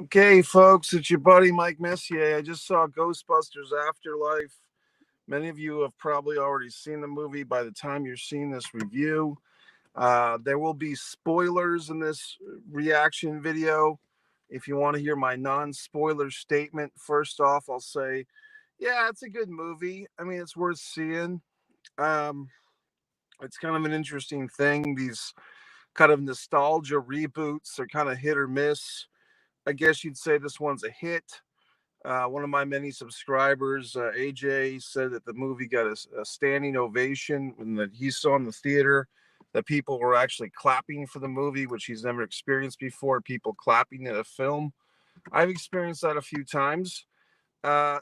Okay, folks, it's your buddy Mike Messier. I just saw Ghostbusters Afterlife. Many of you have probably already seen the movie by the time you're seeing this review. There will be spoilers in this reaction video. If you want to hear my non spoiler statement, first off, I'll say, yeah, it's a good movie. I mean, it's worth seeing. Um, it's kind of an interesting thing. These kind of nostalgia reboots are kind of hit or miss. I guess you'd say this one's a hit. One of my many subscribers, AJ, said that the movie got a standing ovation when that he saw in the theater. That people were actually clapping for the movie, which he's never experienced before. People clapping at a film. I've experienced that a few times.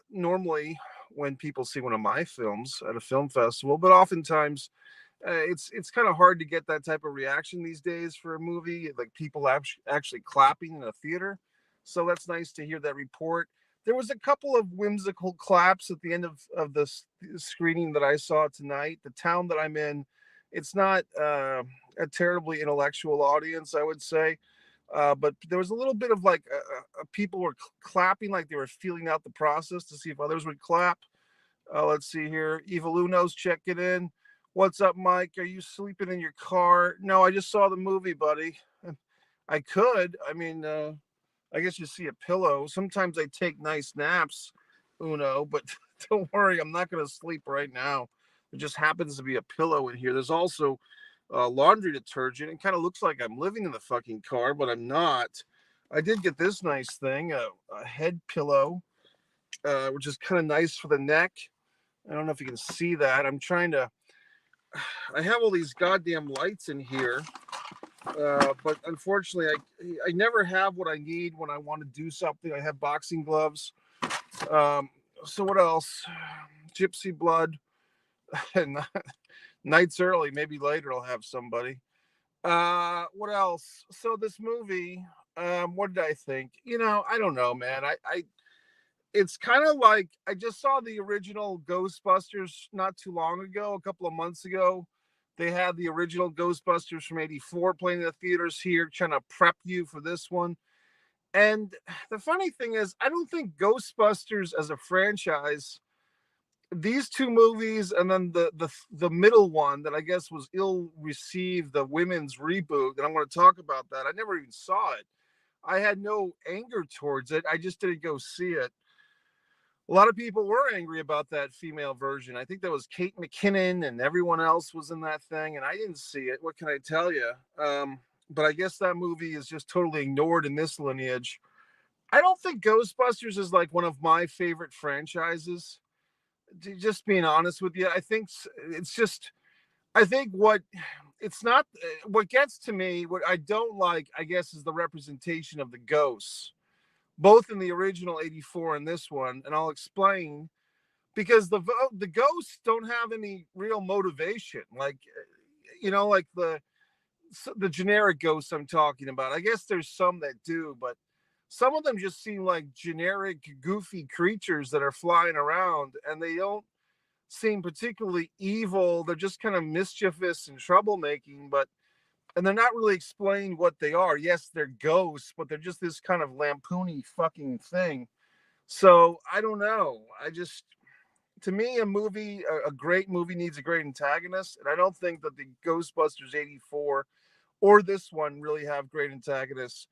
Normally, when people see one of my films at a film festival, but oftentimes it's kind of hard to get that type of reaction these days for a movie, like people actually clapping in a theater. So that's nice to hear that report. There was a couple of whimsical claps at the end of the screening that I saw tonight. The town that I'm in, it's not a terribly intellectual audience, I would say. But there was a little bit of like people were clapping like they were feeling out the process to see if others would clap. Let's see here. Eva Luno's checking in. What's up, Mike? Are you sleeping in your car? No, I just saw the movie, buddy. I could. I mean, I guess you see a pillow. Sometimes I take nice naps, Uno, but don't worry, I'm not going to sleep right now. There just happens to be a pillow in here. There's also laundry detergent. It kind of looks like I'm living in the fucking car, but I'm not. I did get this nice thing, a head pillow, which is kind of nice for the neck. I don't know if you can see that. I'm trying to. I have all these goddamn lights in here, but unfortunately, I never have what I need when I want to do something. I have boxing gloves. Um, so what else? Gypsy blood. And nights early. Maybe later I'll have somebody. What else? So this movie. What did I think? I don't know, man. I it's kind of like I just saw the original Ghostbusters not too long ago, a couple of months ago. They had the original Ghostbusters from '84 playing in the theaters here, trying to prep you for this one. And the funny thing is, I don't think Ghostbusters as a franchise, these two movies, and then the middle one that I guess was ill received, the women's reboot, and I'm going to talk about that. I never even saw it. I had no anger towards it. I just didn't go see it. A lot of people were angry about that female version. I think that was Kate McKinnon and everyone else was in that thing, and I didn't see it. What can I tell you? But I guess that movie is just totally ignored in this lineage. I don't think Ghostbusters is like one of my favorite franchises. Just being honest with you, I think it's just. I think what it's not what gets to me. What I don't like, I guess, is the representation of the ghosts, both in the original '84 and this one, and I'll explain because the ghosts don't have any real motivation, like like the generic ghosts I'm talking about. I guess there's some that do, but some of them just seem like generic goofy creatures that are flying around, and they don't seem particularly evil. They're just kind of mischievous and troublemaking, but and they're not really explained what they are. Yes, they're ghosts, but they're just this kind of lampoony fucking thing. So I don't know. To me, a great movie needs a great antagonist, and I don't think that the Ghostbusters '84 or this one really have great antagonists.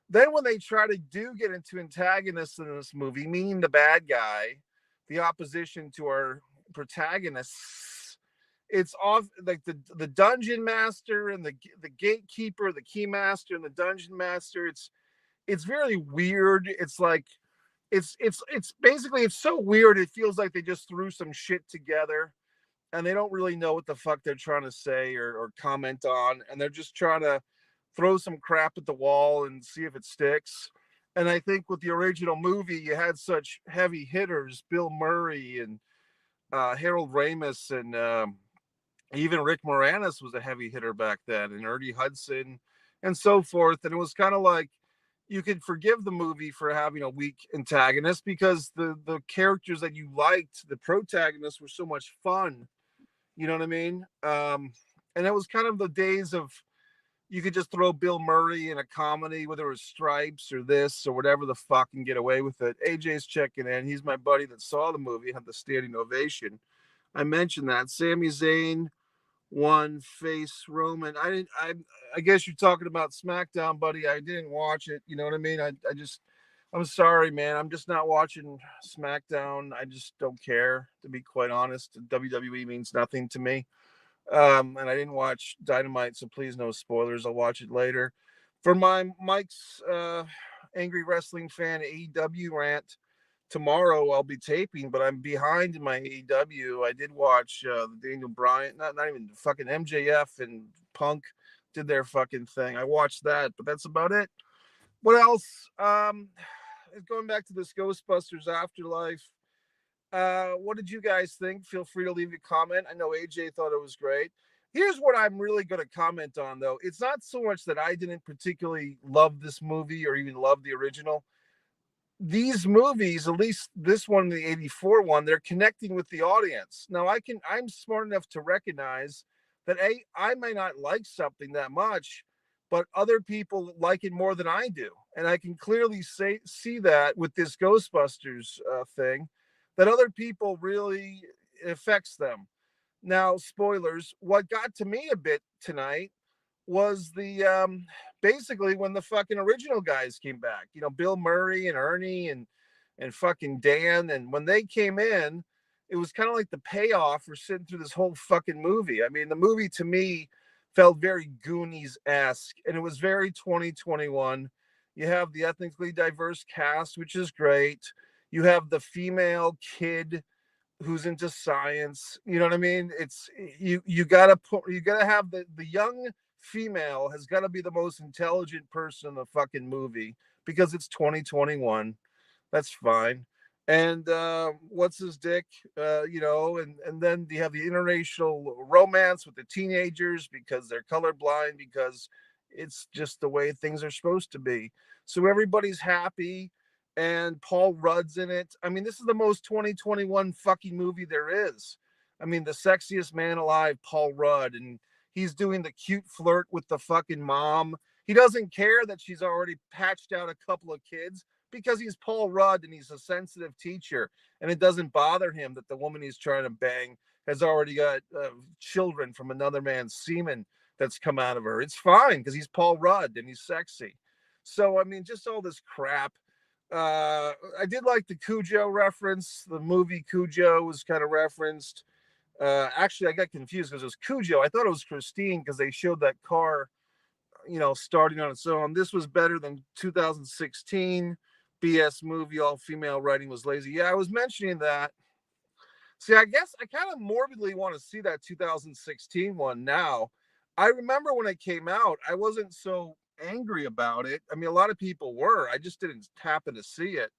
Then when they try to get into antagonists in this movie, meaning the bad guy, the opposition to our protagonists, it's off like the dungeon master and the gatekeeper, the key master and the dungeon master. It's very weird. It's like it's basically it's so weird. It feels like they just threw some shit together and they don't really know what the fuck they're trying to say or comment on, and they're just trying to throw some crap at the wall and see if it sticks. And I think with the original movie, you had such heavy hitters, Bill Murray and Harold Ramis, and even Rick Moranis was a heavy hitter back then, and Ernie Hudson, and so forth. And it was kind of like you could forgive the movie for having a weak antagonist because the characters that you liked, the protagonists, were so much fun. You know what I mean? And it was kind of the days of you could just throw Bill Murray in a comedy, whether it was Stripes or this or whatever the fuck, and get away with it. AJ's checking in. He's my buddy that saw the movie, had the standing ovation. I mentioned that. Sami Zayn won face Roman. I didn't. I guess you're talking about SmackDown, buddy. I didn't watch it. You know what I mean? I just. I'm sorry, man. I'm just not watching SmackDown. I just don't care, to be quite honest. WWE means nothing to me. And I didn't watch Dynamite, so please no spoilers. I'll watch it later. For my Mike's angry wrestling fan AEW rant, tomorrow I'll be taping, but I'm behind in my AEW. I did watch the Daniel Bryan, not even fucking MJF and Punk did their fucking thing. I watched that, but that's about it. What else? Going back to this Ghostbusters Afterlife. What did you guys think? Feel free to leave a comment. I know AJ thought it was great. Here's what I'm really going to comment on, though. It's not so much that I didn't particularly love this movie or even love the original. These movies, at least this one, the 84 one, they're connecting with the audience. Now I'm smart enough to recognize that I may not like something that much, but other people like it more than I do. And I can clearly see that with this Ghostbusters thing, that other people really affects them. Now, spoilers, what got to me a bit tonight was the basically when the fucking original guys came back, Bill Murray and Ernie and fucking Dan, and when they came in, it was kind of like the payoff for sitting through this whole fucking movie. I mean, the movie to me felt very Goonies-esque, and it was very 2021. You have the ethnically diverse cast, which is great. You have the female kid who's into science. You know what I mean? It's you gotta have the young female has got to be the most intelligent person in the fucking movie because it's 2021. That's fine. And what's his dick? And then you have the interracial romance with the teenagers because they're colorblind, because it's just the way things are supposed to be. So everybody's happy, and Paul Rudd's in it. I mean, this is the most 2021 fucking movie there is. I mean, the sexiest man alive, Paul Rudd, and he's doing the cute flirt with the fucking mom. He doesn't care that she's already patched out a couple of kids because he's Paul Rudd and he's a sensitive teacher. And it doesn't bother him that the woman he's trying to bang has already got children from another man's semen that's come out of her. It's fine because he's Paul Rudd and he's sexy. So, I mean, just all this crap. I did like the Cujo reference. The movie Cujo was kind of referenced. Actually, I got confused because it was Cujo. I thought it was Christine because they showed that car, starting on its own. This was better than 2016 BS movie. All female writing was lazy. Yeah, I was mentioning that. See, I guess I kind of morbidly want to see that 2016 one now. I remember when it came out, I wasn't so angry about it. I mean, a lot of people were. I just didn't happen to see it.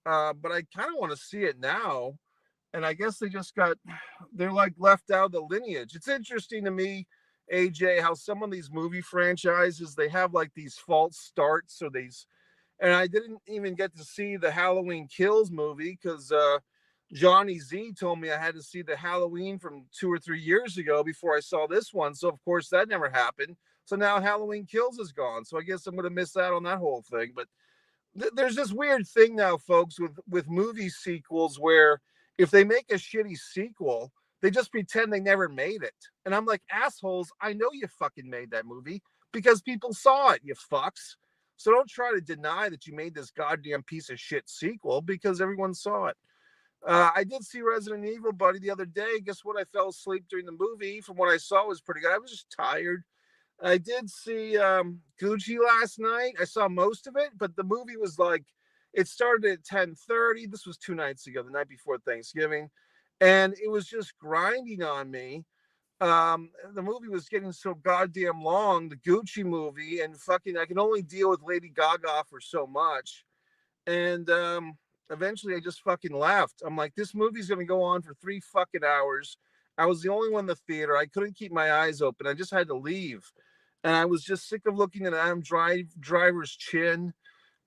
But I kind of want to see it now. And I guess they're like left out of the lineage. It's interesting to me, AJ, how some of these movie franchises, they have like these false starts or and I didn't even get to see the Halloween Kills movie because Johnny Z told me I had to see the Halloween from 2 or 3 years ago before I saw this one. So of course that never happened. So now Halloween Kills is gone. So I guess I'm going to miss out on that whole thing. But there's this weird thing now, folks, with movie sequels where if they make a shitty sequel, they just pretend they never made it. And I'm like, assholes, I know you fucking made that movie because people saw it, you fucks. So don't try to deny that you made this goddamn piece of shit sequel because everyone saw it. I did see Resident Evil, buddy, the other day. Guess what? I fell asleep during the movie. From what I saw, it was pretty good. I was just tired. I did see Gucci last night. I saw most of it, but the movie was like, it started at 10:30. This was 2 nights ago, the night before Thanksgiving. And it was just grinding on me. The movie was getting so goddamn long, the Gucci movie, and fucking, I can only deal with Lady Gaga for so much. And eventually I just fucking left. I'm like, this movie's going to go on for 3 fucking hours. I was the only one in the theater. I couldn't keep my eyes open. I just had to leave. And I was just sick of looking at Adam Driver's chin.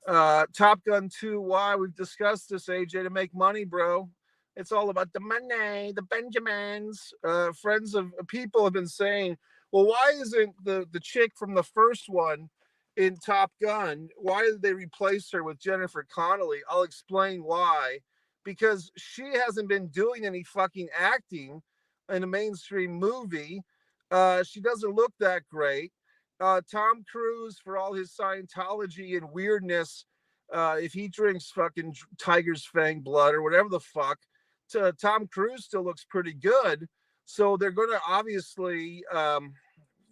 Top Gun 2, why? We've discussed this, AJ, to make money, bro. It's all about the money, the Benjamins. Friends of people have been saying, well, why isn't the chick from the first one in Top Gun? Why did they replace her with Jennifer Connelly? I'll explain why. Because she hasn't been doing any fucking acting in a mainstream movie. She doesn't look that great. Tom Cruise, for all his Scientology and weirdness, if he drinks fucking tiger's fang blood or whatever the fuck, Tom Cruise still looks pretty good. So they're going to obviously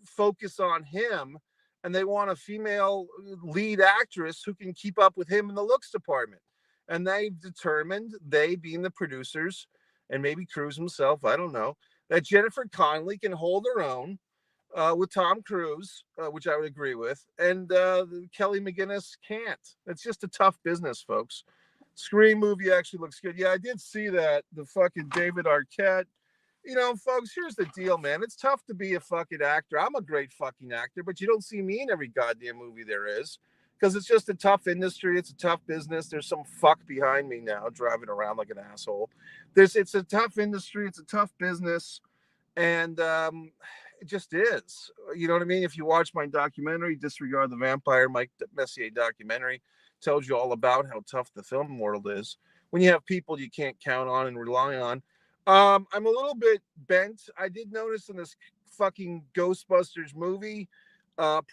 focus on him, and they want a female lead actress who can keep up with him in the looks department. And they've determined, they being the producers, and maybe Cruise himself, I don't know, that Jennifer Connelly can hold her own with Tom Cruise, which I would agree with, and Kelly McGinnis can't. It's just a tough business, folks. Scream movie actually looks good. Yeah, I did see that. The fucking David Arquette. You know, folks, here's the deal, man. It's tough to be a fucking actor. I'm a great fucking actor, but you don't see me in every goddamn movie there is because it's just a tough industry. It's a tough business. There's some fuck behind me now driving around like an asshole. It's a tough industry. It's a tough business. And it just is. You know what I mean? If you watch my documentary, Disregard the Vampire, Mike Messier documentary, tells you all about how tough the film world is when you have people you can't count on and rely on. I'm a little bit bent. I did notice in this fucking Ghostbusters movie,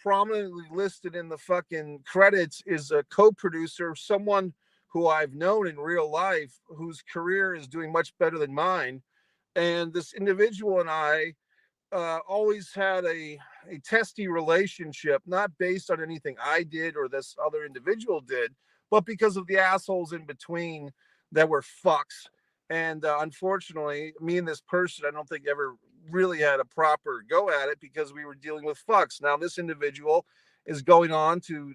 prominently listed in the fucking credits is a co-producer, someone who I've known in real life, whose career is doing much better than mine. And this individual and I always had a testy relationship, not based on anything I did or this other individual did, but because of the assholes in between that were fucks. And unfortunately, me and this person, I don't think ever really had a proper go at it because we were dealing with fucks. Now, this individual is going on to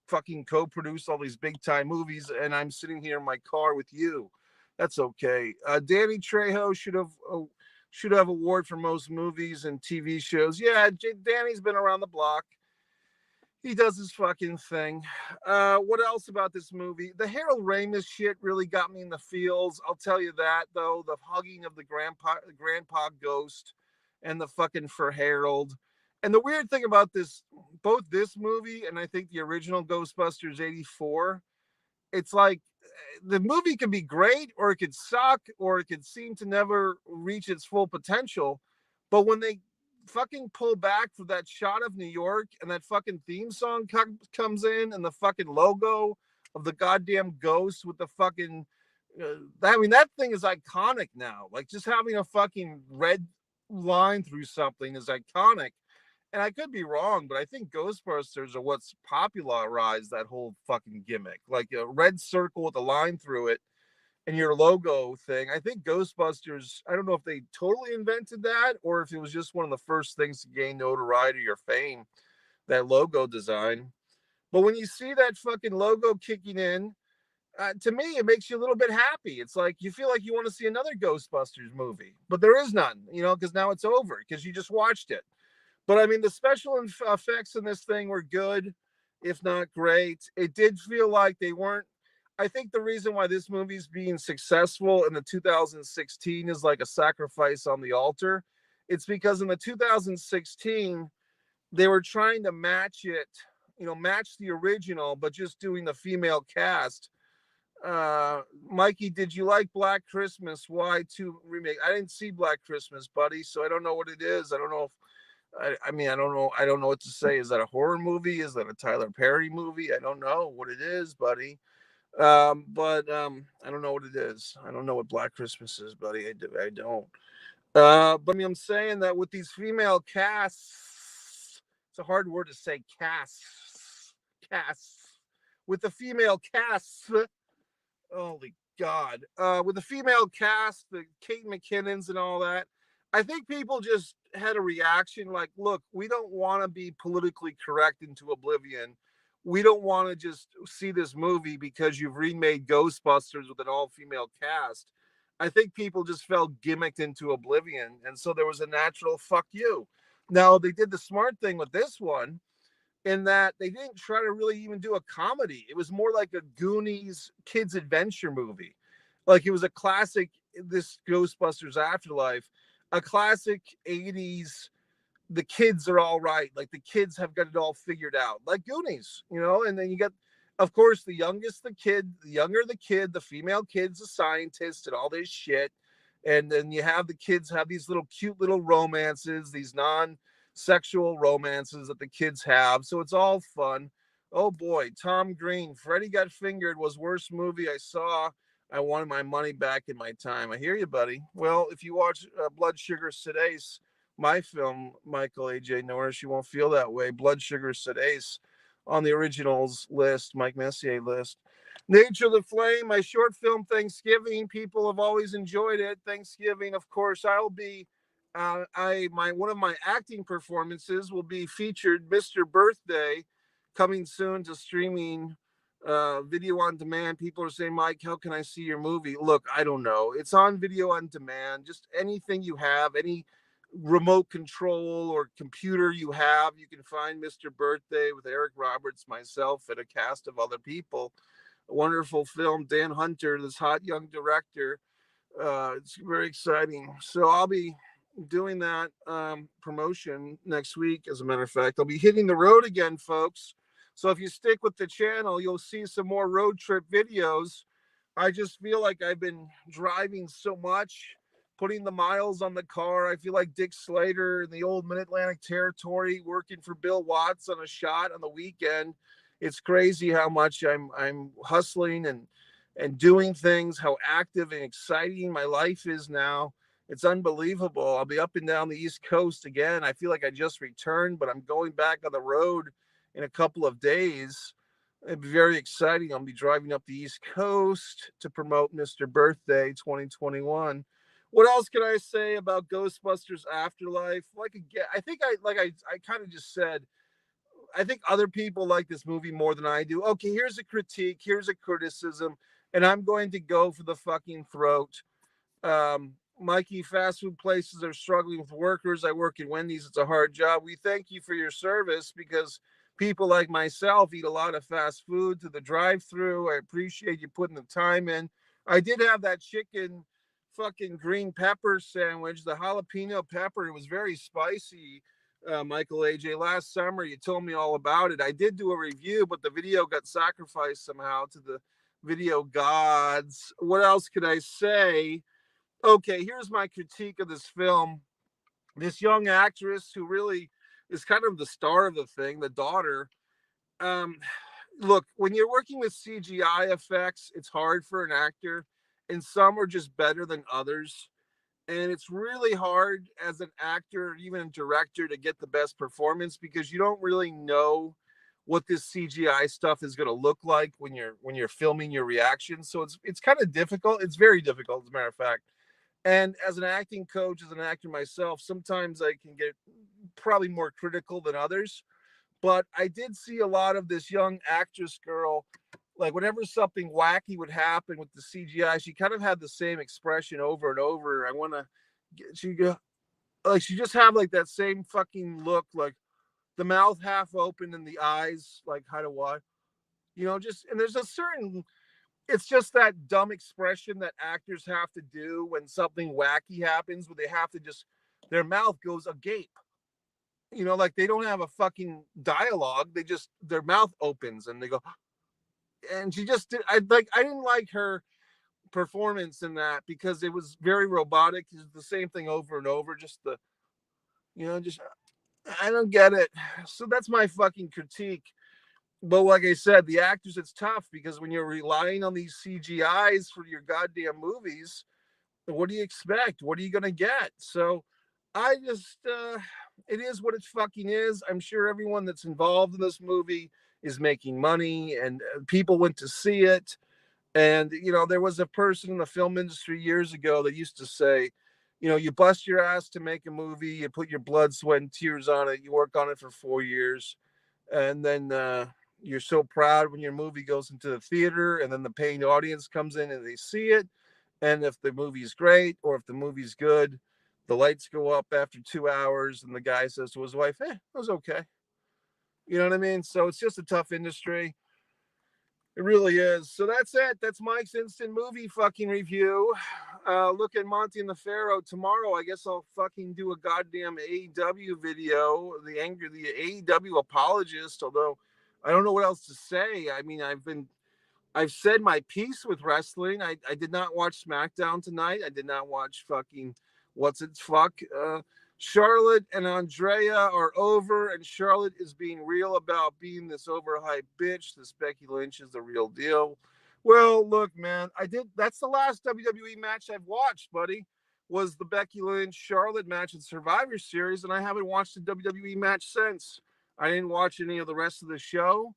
fucking co-produce all these big time movies, and I'm sitting here in my car with you. That's okay. Danny Trejo should have award for most movies and TV shows. Yeah, Danny's been around the block. He does his fucking thing. What else about this movie? The Harold Ramis shit really got me in the feels. I'll tell you that, though. The hugging of the grandpa ghost and the fucking for Harold. And the weird thing about this, both this movie and I think the original Ghostbusters 84, it's like the movie could be great or it could suck or it could seem to never reach its full potential. But when they fucking pull back for that shot of New York and that fucking theme song comes in and the fucking logo of the goddamn ghost with the fucking I mean, that thing is iconic now. Like just having a fucking red line through something is iconic. And I could be wrong, but I think Ghostbusters are what's popularized that whole fucking gimmick. Like a red circle with a line through it and your logo thing. I think Ghostbusters, I don't know if they totally invented that or if it was just one of the first things to gain notoriety or fame, that logo design. But when you see that fucking logo kicking in, to me, it makes you a little bit happy. It's like you feel like you want to see another Ghostbusters movie, but there is none, you know, because now it's over because you just watched it. But I mean, the special effects in this thing were good, if not great. It did feel like they weren't. I think the reason why this movie's being successful in the 2016 is like a sacrifice on the altar. It's because in the 2016, they were trying to match it, you know, match the original, but just doing the female cast. Mikey, did you like Black Christmas? Why two remake? I didn't see Black Christmas, buddy, so I don't know what it is. I don't know if I mean, I don't know. I don't know what to say. Is that a horror movie? Is that a Tyler Perry movie? I don't know what it is, buddy. But I don't know what it is. I don't know what Black Christmas is, buddy. I don't. But I mean, I'm saying that with these female casts, it's a hard word to say. Casts. With the female casts, holy God. With the female cast, the Kate McKinnons and all that, I think people just had a reaction like, look, we don't want to be politically correct into oblivion. We don't want to just see this movie because you've remade Ghostbusters with an all-female cast. I think people just felt gimmicked into oblivion. And so there was a natural fuck you. Now, they did the smart thing with this one in that they didn't try to really even do a comedy. It was more like a Goonies kids adventure movie. Like it was a classic, this Ghostbusters Afterlife, a classic 80s the kids are all right. Like the kids have got it all figured out, like Goonies, you know. And then you got, of course, the youngest, the kid, the younger the kid, the female kid's a scientist and all this shit. And then you have the kids have these little cute little romances, these non-sexual romances that the kids have. So it's all fun. Oh boy, Tom Green, Freddy Got Fingered was worst movie I saw. I wanted my money back in my time. I hear you, buddy. Well, if you watch Blood Sugar Sedace, my film, Michael AJ Norris, you won't feel that way. Blood Sugar Sedace on the originals list, Mike Messier list. Nature of the Flame, my short film Thanksgiving. People have always enjoyed it. Thanksgiving, of course, I'll be. One of my acting performances will be featured Mr. Birthday, coming soon to streaming video on demand. People are saying, Mike, how can I see your movie? Look, I don't know. It's on video on demand. Just anything you have, any remote control or computer you have, you can find Mr. Birthday with Eric Roberts, myself, and a cast of other people. A wonderful film. Dan Hunter, this hot young director. It's very exciting. So I'll be doing that promotion next week. As a matter of fact, I'll be hitting the road again, folks. So if you stick with the channel, you'll see some more road trip videos. I just feel like I've been driving so much, putting the miles on the car. I feel like Dick Slater in the old Mid-Atlantic Territory, working for Bill Watts on a shot on the weekend. It's crazy how much I'm hustling and doing things, how active and exciting my life is now. It's unbelievable. I'll be up and down the East Coast again. I feel like I just returned, but I'm going back on the road in a couple of days. It'd be very exciting. I'll be driving up the East Coast to promote Mr. Birthday 2021. What else can I say about Ghostbusters Afterlife? Like again, I think I kind of just said, I think other people like this movie more than I do. Okay, here's a critique, here's a criticism, and I'm going to go for the fucking throat. Mikey, fast food places are struggling with workers. I work at Wendy's. It's a hard job. We thank you for your service because people like myself eat a lot of fast food to the drive-through. I appreciate you putting the time in. I did have that chicken fucking green pepper sandwich, the jalapeno pepper. It was very spicy. Michael AJ, last summer you told me all about it. I did do a review, but the video got sacrificed somehow to the video gods. What else could I say? Okay, here's my critique of this film. This young actress who really is kind of the star of the thing, the daughter. Um, Look, when you're working with CGI effects, it's hard for an actor, and some are just better than others. And it's really hard as an actor, even a director, to get the best performance because you don't really know what this CGI stuff is going to look like when you're filming your reactions. So it's kind of difficult. It's very difficult, as a matter of fact. And as an acting coach, as an actor myself, sometimes I can get probably more critical than others. But I did see a lot of this young actress girl, like whenever something wacky would happen with the CGI, she kind of had the same expression over and over. I want to, she go like she just had like that same fucking look, like the mouth half open and the eyes like how to what, just and there's a certain it's just that dumb expression that actors have to do when something wacky happens, where they have to just their mouth goes agape. Like they don't have a fucking dialogue. They just their mouth opens and they go. And she just did. I didn't like her performance in that because it was very robotic. It's the same thing over and over. Just just I don't get it. So that's my fucking critique. But like I said, the actors, it's tough because when you're relying on these CGIs for your goddamn movies, what do you expect? What are you gonna get? So I just it is what it fucking is. I'm sure everyone that's involved in this movie is making money and people went to see it. And there was a person in the film industry years ago that used to say, you bust your ass to make a movie, you put your blood, sweat, and tears on it, you work on it for 4 years, and then you're so proud when your movie goes into the theater and then the paying audience comes in and they see it. And if the movie's great or if the movie's good, the lights go up after 2 hours and the guy says to his wife, it was okay. You know what I mean? So it's just a tough industry. It really is. So that's it. That's Mike's instant movie fucking review. Look at Monty and the Pharaoh tomorrow. I guess I'll fucking do a goddamn AEW video. The AEW apologist. Although I don't know what else to say. I mean, I've said my piece with wrestling. I did not watch SmackDown tonight. I did not watch fucking what's its fuck. Charlotte and Andrea are over, and Charlotte is being real about being this overhyped bitch. This Becky Lynch is the real deal. Well, look, man, that's the last WWE match I've watched, buddy. Was the Becky Lynch Charlotte match in Survivor Series, and I haven't watched a WWE match since. I didn't watch any of the rest of the show.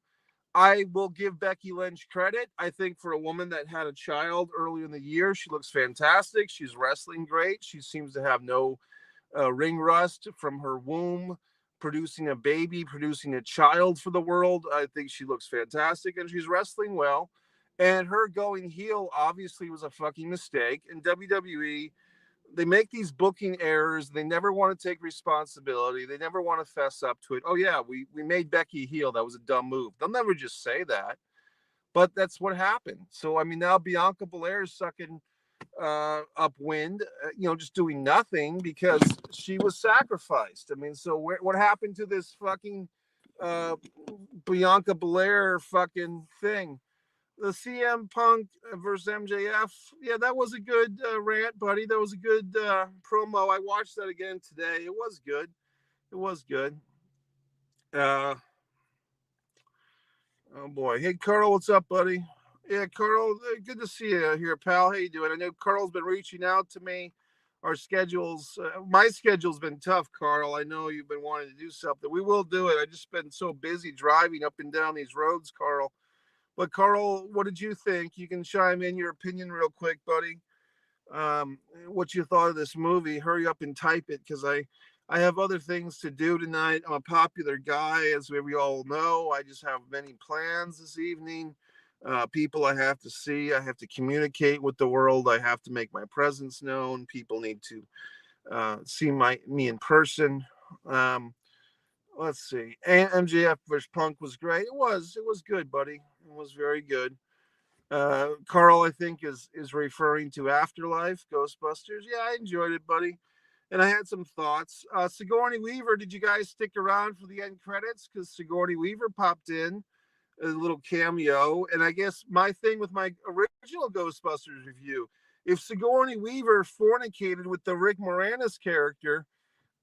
I will give Becky Lynch credit. I think for a woman that had a child early in the year, she looks fantastic. She's wrestling great. She seems to have no ring rust from her womb, producing a baby, producing a child for the world. I think she looks fantastic and she's wrestling well. And her going heel obviously was a fucking mistake. In WWE, they make these booking errors. They never want to take responsibility. They never want to fess up to it. Oh, yeah, we made Becky heel. That was a dumb move. They'll never just say that. But that's what happened. So, I mean, now Bianca Belair is sucking upwind, just doing nothing because she was sacrificed. I mean, so what happened to this fucking Bianca Belair fucking thing? The CM Punk versus MJF. Yeah, that was a good rant, buddy. That was a good promo. I watched that again today. It was good. It was good. Oh boy. Hey, Carl, what's up, buddy? Yeah, Carl, good to see you here, pal. How you doing? I know Carl's been reaching out to me. Our schedules, my schedule's been tough, Carl. I know you've been wanting to do something. We will do it. I just been so busy driving up and down these roads, Carl. But Carl, what did you think? You can chime in your opinion real quick, buddy. What you thought of this movie? Hurry up and type it because I have other things to do tonight. I'm a popular guy, as we all know. I just have many plans this evening. People I have to see. I have to communicate with the world. I have to make my presence known. People need to see me in person. Let's see. MJF versus Punk was great. It was good, buddy. It was very good. Carl, I think, is referring to Afterlife, Ghostbusters. Yeah, I enjoyed it, buddy. And I had some thoughts. Sigourney Weaver, did you guys stick around for the end credits? Because Sigourney Weaver popped in a little cameo. And I guess my thing with my original Ghostbusters review, if Sigourney Weaver fornicated with the Rick Moranis character,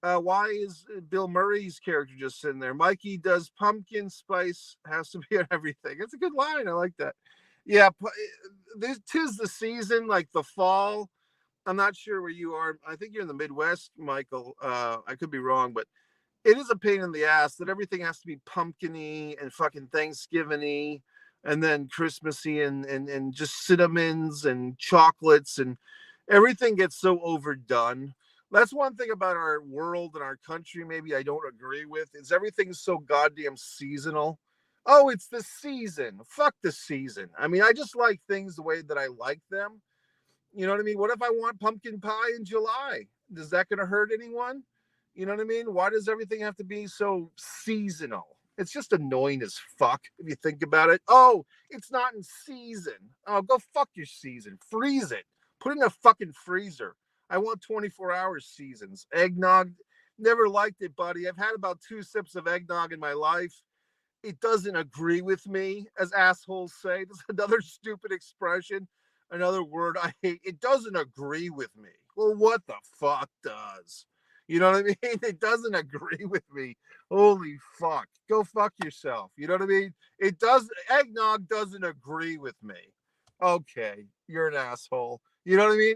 why is Bill Murray's character just sitting there? Mikey, does pumpkin spice has to be on everything? It's a good line. I like that. Yeah, tis the season, like the fall. I'm not sure where you are. I think you're in the Midwest, Michael. I could be wrong, but it is a pain in the ass that everything has to be pumpkin-y and fucking Thanksgiving-y and then Christmassy and just cinnamons and chocolates and everything gets so overdone. That's one thing about our world and our country maybe I don't agree with is everything's so goddamn seasonal. Oh, it's the season. Fuck the season. I mean, I just like things the way that I like them. You know what I mean? What if I want pumpkin pie in July? Is that going to hurt anyone? You know what I mean? Why does everything have to be so seasonal? It's just annoying as fuck if you think about it. Oh, it's not in season. Oh, go fuck your season. Freeze it. Put it in a fucking freezer. I want 24-hour seasons. Eggnog, never liked it, buddy. I've had about 2 sips of eggnog in my life. It doesn't agree with me, as assholes say. This is another stupid expression, another word I hate. It doesn't agree with me. Well, what the fuck does? You know what I mean? It doesn't agree with me. Holy fuck. Go fuck yourself. You know what I mean? Eggnog doesn't agree with me. Okay, you're an asshole. You know what I mean?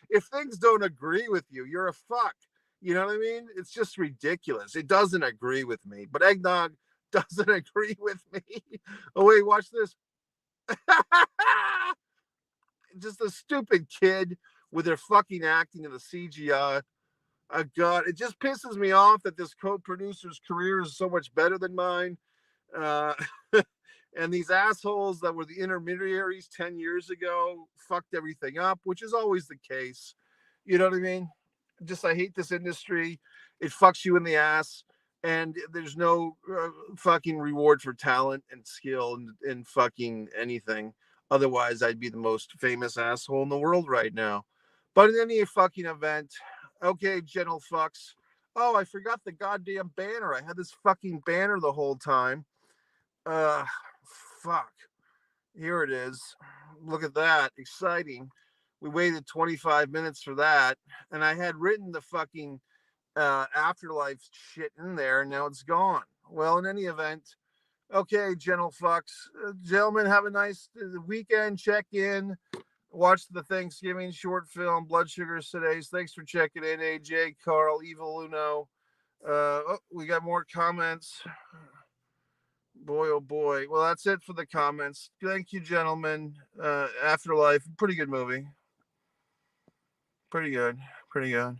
If things don't agree with you, you're a fuck. You know what I mean? It's just ridiculous. It doesn't agree with me, but eggnog doesn't agree with me. Oh, wait, watch this. Just a stupid kid with their fucking acting in the CGI. God, it just pisses me off that this co-producer's career is so much better than mine. Uh, and these assholes that were the intermediaries 10 years ago fucked everything up, which is always the case. You know what I mean? I hate this industry. It fucks you in the ass, and there's no fucking reward for talent and skill and fucking anything. Otherwise, I'd be the most famous asshole in the world right now. But in any fucking event, okay, gentle fucks. Oh, I forgot the goddamn banner. I had this fucking banner the whole time. Uh, fuck. Here it is. Look at that. Exciting. We waited 25 minutes for that. And I had written the fucking Afterlife shit in there, and now it's gone. Well, in any event, okay, gentle fucks. Gentlemen, have a nice weekend. Check in. Watch the Thanksgiving short film, Blood Sugar Today's. Thanks for checking in, AJ, Carl, Evil Uno. We got more comments. Boy, oh boy. Well, that's it for the comments. Thank you, gentlemen. Afterlife, pretty good movie. Pretty good. Pretty good.